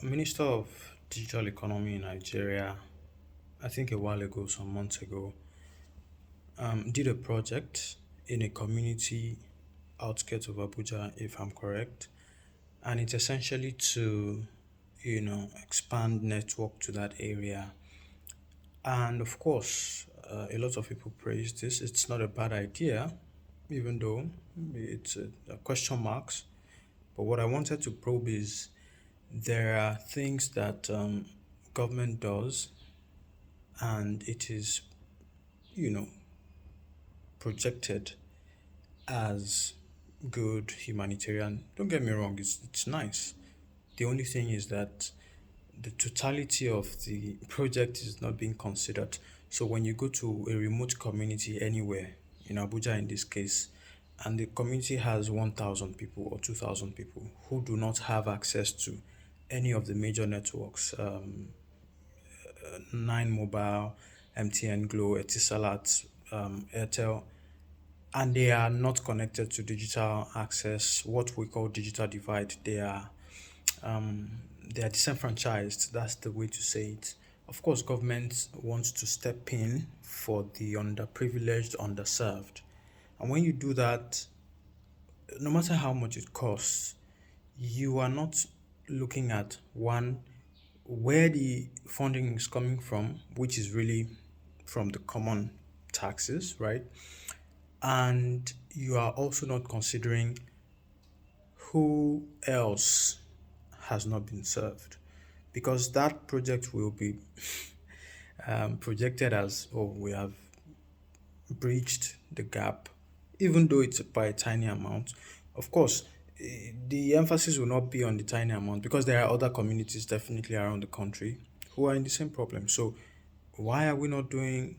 Minister of Digital Economy in Nigeria, I think a while ago, some months ago, did a project in a community outskirts of Abuja, if I'm correct, and it's essentially to, expand network to that area. And of course, a lot of people praise this. It's not a bad idea, even though it's a question marks. But what I wanted to probe is there are things that government does, and it is, you know, projected as good humanitarian. Don't get me wrong, it's nice. The only thing is that the totality of the project is not being considered. So when you go to a remote community anywhere, in Abuja in this case, and the community has 1,000 people or 2,000 people who do not have access to any of the major networks, Nine Mobile, MTN Glow, Etisalat, Airtel, and they are not connected to digital access, what we call digital divide. They are disenfranchised. That's the way to say it. Of course, government wants to step in for the underprivileged, underserved. And when you do that, no matter how much it costs, you are not looking at one, where the funding is coming from, which is really from the common taxes, right? And you are also not considering who else has not been served, because that project will be projected as, oh, we have breached the gap, even though it's by a tiny amount. Of course, the emphasis will not be on the tiny amount because there are other communities definitely around the country who are in the same problem. So, why are we not doing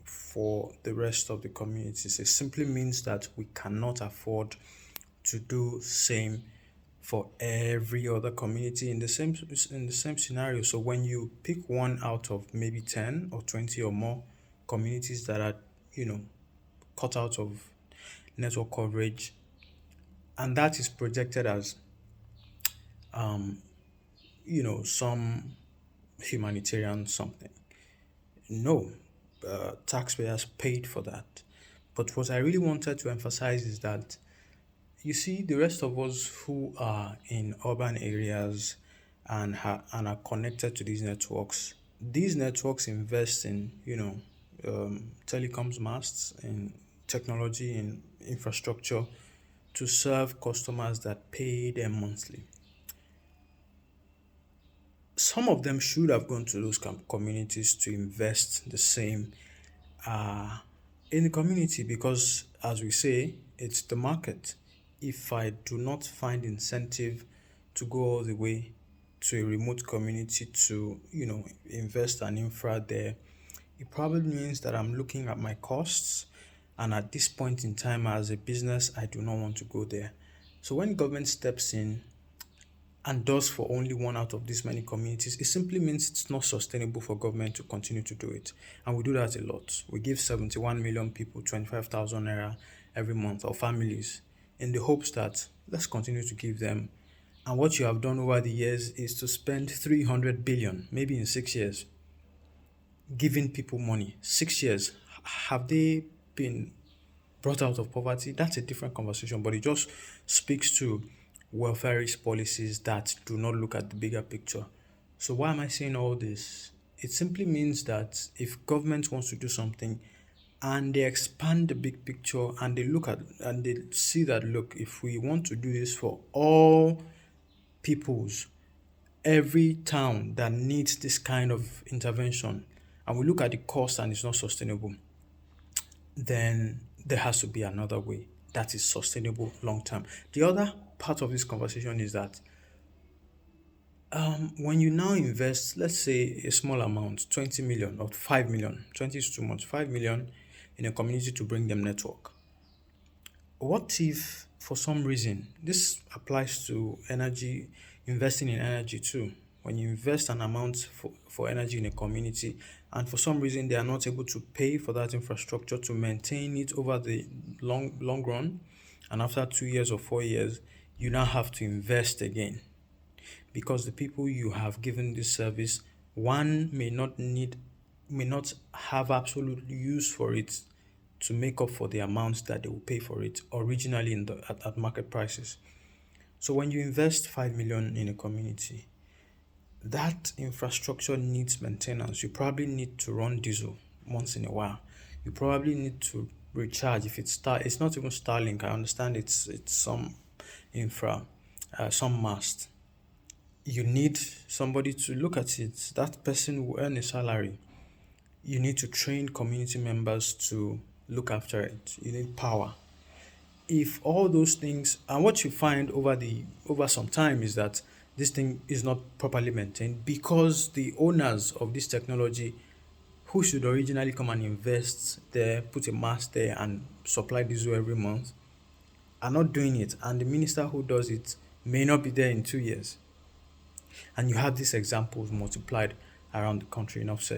for the rest of the communities? It simply means that we cannot afford to do same for every other community in the same scenario. So when you pick one out of maybe 10 or 20 or more communities that are, you know, cut out of network coverage, and that is projected as, some humanitarian something. No, taxpayers paid for that. But what I really wanted to emphasize is that, you see, the rest of us who are in urban areas and are connected to these networks invest in, telecoms masts, in technology, in infrastructure to serve customers that pay them monthly. Some of them should have gone to those communities to invest the same in the community, because, as we say, it's the market. If I do not find incentive to go all the way to a remote community to, invest an infra there, it probably means that I'm looking at my costs. And at this point in time, as a business, I do not want to go there. So when government steps in and does for only one out of these many communities, it simply means it's not sustainable for government to continue to do it. And we do that a lot. We give 71 million people 25,000 naira every month, or families, in the hopes that let's continue to give them. And what you have done over the years is to spend 300 billion, maybe in 6 years, giving people money. 6 years. Have they been brought out of poverty? That's a different conversation, but it just speaks to welfareist policies that do not look at the bigger picture. So why am I saying all this? It simply means that if government wants to do something and they expand the big picture and they look at and they see that, look, if we want to do this for all peoples, every town that needs this kind of intervention, and we look at the cost and it's not sustainable, then there has to be another way that is sustainable long term. The other part of this conversation is that when you now invest, let's say a small amount, 20 million or 5 million, 20 is too much, 5 million in a community to bring them network. What if, for some reason, this applies to energy, investing in energy too? When you invest an amount for energy in a community, and for some reason they are not able to pay for that infrastructure to maintain it over the long run, and after 2 years or 4 years, you now have to invest again because the people you have given this service, one may not have absolute use for it to make up for the amounts that they will pay for it originally at market prices. So when you invest 5 million in a community, that infrastructure needs maintenance. You probably need to run diesel once in a while. You probably need to recharge if it's not even Starlink. I understand it's some infra, some mast. You need somebody to look at it. That person will earn a salary. You need to train community members to look after it. You need power. If all those things, and what you find over some time is that this thing is not properly maintained because the owners of this technology, who should originally come and invest there, put a mast there and supply diesel every month, are not doing it, and the minister who does it may not be there in 2 years. And you have these examples multiplied around the country, enough said.